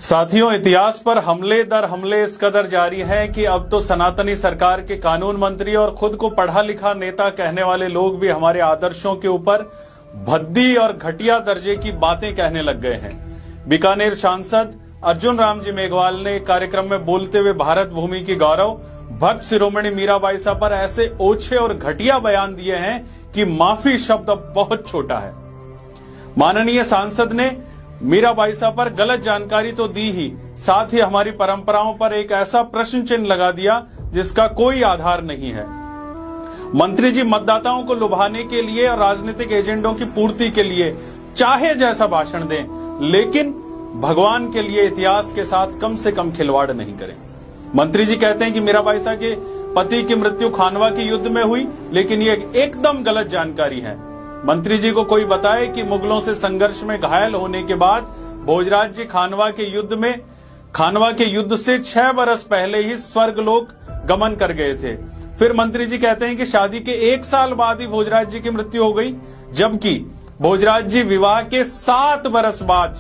साथियों, इतिहास पर हमले दर हमले इस कदर जारी हैं कि अब तो सनातनी सरकार के कानून मंत्री और खुद को पढ़ा लिखा नेता कहने वाले लोग भी हमारे आदर्शों के ऊपर भद्दी और घटिया दर्जे की बातें कहने लग गए हैं। बीकानेर सांसद अर्जुन राम जी मेघवाल ने एक कार्यक्रम में बोलते हुए भारत भूमि की गौरव भक्त शिरोमणि मीराबाई साहब पर ऐसे ओछे और घटिया बयान दिए हैं कि माफी शब्द अब बहुत छोटा है। माननीय सांसद ने मीराबाई साहब पर गलत जानकारी तो दी ही, साथ ही हमारी परंपराओं पर एक ऐसा प्रश्न चिन्ह लगा दिया जिसका कोई आधार नहीं है। मंत्री जी मतदाताओं को लुभाने के लिए और राजनीतिक एजेंडों की पूर्ति के लिए चाहे जैसा भाषण दें, लेकिन भगवान के लिए इतिहास के साथ कम से कम खिलवाड़ नहीं करें। मंत्री जी कहते हैं कि मीराबाई साहब के पति की मृत्यु खानवा के युद्ध में हुई, लेकिन ये एकदम गलत जानकारी है। मंत्री जी को कोई बताए कि मुगलों से संघर्ष में घायल होने के बाद भोजराज जी खानवा के युद्ध से 6 बरस पहले ही स्वर्गलोक गमन कर गए थे। फिर मंत्री जी कहते हैं कि शादी के 1 साल बाद ही भोजराज जी की मृत्यु हो गई, जबकि भोजराज जी विवाह के 7 बरस बाद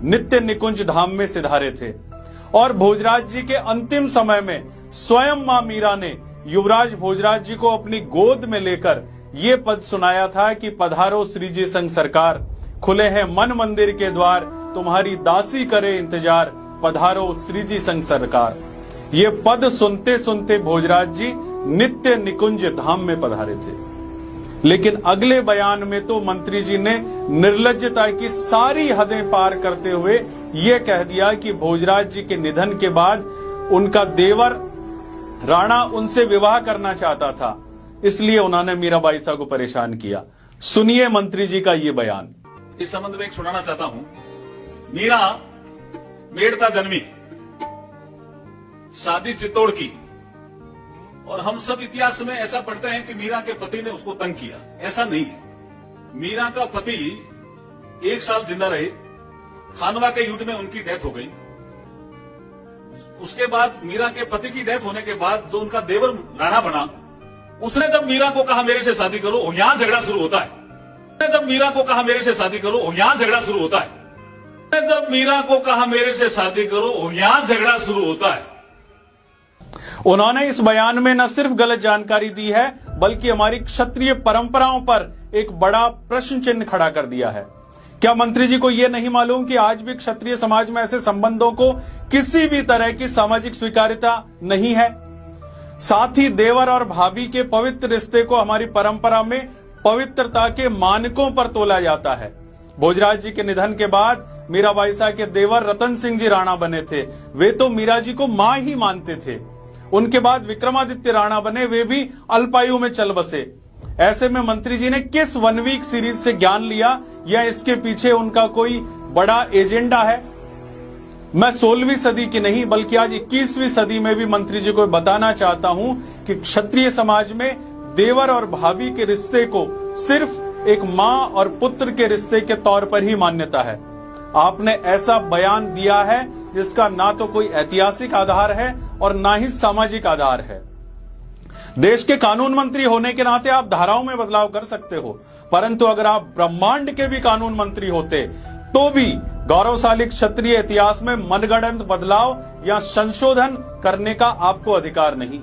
नित्य निकुंज धाम में सिधारे थे और भोजराज जी के अंतिम समय में स्वयं मां मीरा ने युवराज भोजराज जी को अपनी गोद में लेकर ये पद सुनाया था कि पधारो श्री जी संग सरकार, खुले हैं मन मंदिर के द्वार, तुम्हारी दासी करे इंतजार, पधारो श्री जी संग सरकार। ये पद सुनते सुनते भोजराज जी नित्य निकुंज धाम में पधारे थे। लेकिन अगले बयान में तो मंत्री जी ने निर्लज्जता की सारी हदें पार करते हुए ये कह दिया कि भोजराज जी के निधन के बाद उनका देवर राणा उनसे विवाह करना चाहता था, इसलिए उन्होंने मीराबाई साहब को परेशान किया। सुनिए मंत्री जी का ये बयान। इस संबंध में एक सुनाना चाहता हूं। मीरा मेड़ता जन्मी, शादी चित्तौड़ की, और हम सब इतिहास में ऐसा पढ़ते हैं कि मीरा के पति ने उसको तंग किया। ऐसा नहीं है। मीरा का पति 1 साल जिंदा रहे, खानवा के युद्ध में उनकी डेथ हो गई। उसके बाद मीरा के पति की डेथ होने के बाद जो उनका देवर राणा बना, उसने जब मीरा को कहा मेरे से शादी करो, यहां झगड़ा शुरू होता है। उसने जब मीरा को कहा मेरे से शादी करो, यहां झगड़ा शुरू होता है। उसने जब मीरा को कहा मेरे से शादी करो, यहां झगड़ा शुरू होता है। उन्होंने इस बयान में न सिर्फ गलत जानकारी दी है, बल्कि हमारी क्षत्रिय परंपराओं पर एक बड़ा प्रश्न चिन्ह खड़ा कर दिया है। क्या मंत्री जी को यह नहीं मालूम कि आज भी क्षत्रिय समाज में ऐसे संबंधों को किसी भी तरह की सामाजिक स्वीकार्यता नहीं है? साथ ही देवर और भाभी के पवित्र रिश्ते को हमारी परंपरा में पवित्रता के मानकों पर तोला जाता है। भोजराज जी के निधन के बाद मीराबाई साहब के देवर रतन सिंह जी राणा बने थे। वे तो मीरा जी को मां ही मानते थे। उनके बाद विक्रमादित्य राणा बने, वे भी अल्पायु में चल बसे। ऐसे में मंत्री जी ने किस 1 वीक सीरीज से ज्ञान लिया, या इसके पीछे उनका कोई बड़ा एजेंडा है? मैं 16वीं सदी की नहीं बल्कि आज 21वीं सदी में भी मंत्री जी को बताना चाहता हूं कि क्षत्रिय समाज में देवर और भाभी के रिश्ते को सिर्फ एक मां और पुत्र के रिश्ते के तौर पर ही मान्यता है। आपने ऐसा बयान दिया है जिसका ना तो कोई ऐतिहासिक आधार है और ना ही सामाजिक आधार है। देश के कानून मंत्री होने के नाते आप धाराओं में बदलाव कर सकते हो, परंतु अगर आप ब्रह्मांड के भी कानून मंत्री होते तो भी गौरवशाली क्षत्रिय इतिहास में मनगढ़ंत बदलाव या संशोधन करने का आपको अधिकार नहीं।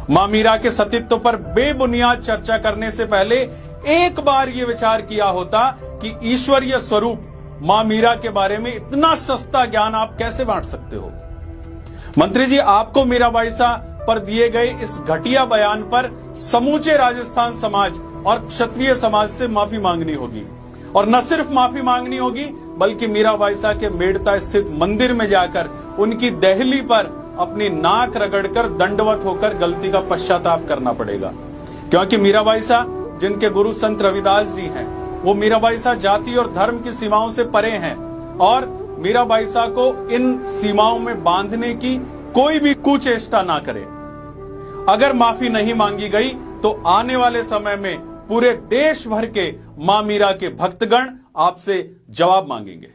मां मीरा के सतीत्व पर बेबुनियाद चर्चा करने से पहले एक बार यह विचार किया होता कि ईश्वरीय स्वरूप मां मीरा के बारे में इतना सस्ता ज्ञान आप कैसे बांट सकते हो? मंत्री जी, आपको मीराबाई साहब पर दिए गए इस घटिया बयान पर समूचे राजस्थान समाज और क्षत्रिय समाज से माफी मांगनी होगी, और न सिर्फ माफी मांगनी होगी बल्कि मीराबाई साहब के मेड़ता स्थित मंदिर में जाकर उनकी देहली पर अपनी नाक रगड़कर दंडवत होकर गलती का पश्चाताप करना पड़ेगा। क्योंकि मीराबाई साहब जिनके गुरु संत रविदास जी हैं, वो मीराबाई साहब जाति और धर्म की सीमाओं से परे हैं, और मीराबाई साहब को इन सीमाओं में बांधने की कोई भी कुचेष्टा ना करे। अगर माफी नहीं मांगी गई तो आने वाले समय में पूरे देश भर के मां मीरा के भक्तगण आपसे जवाब मांगेंगे।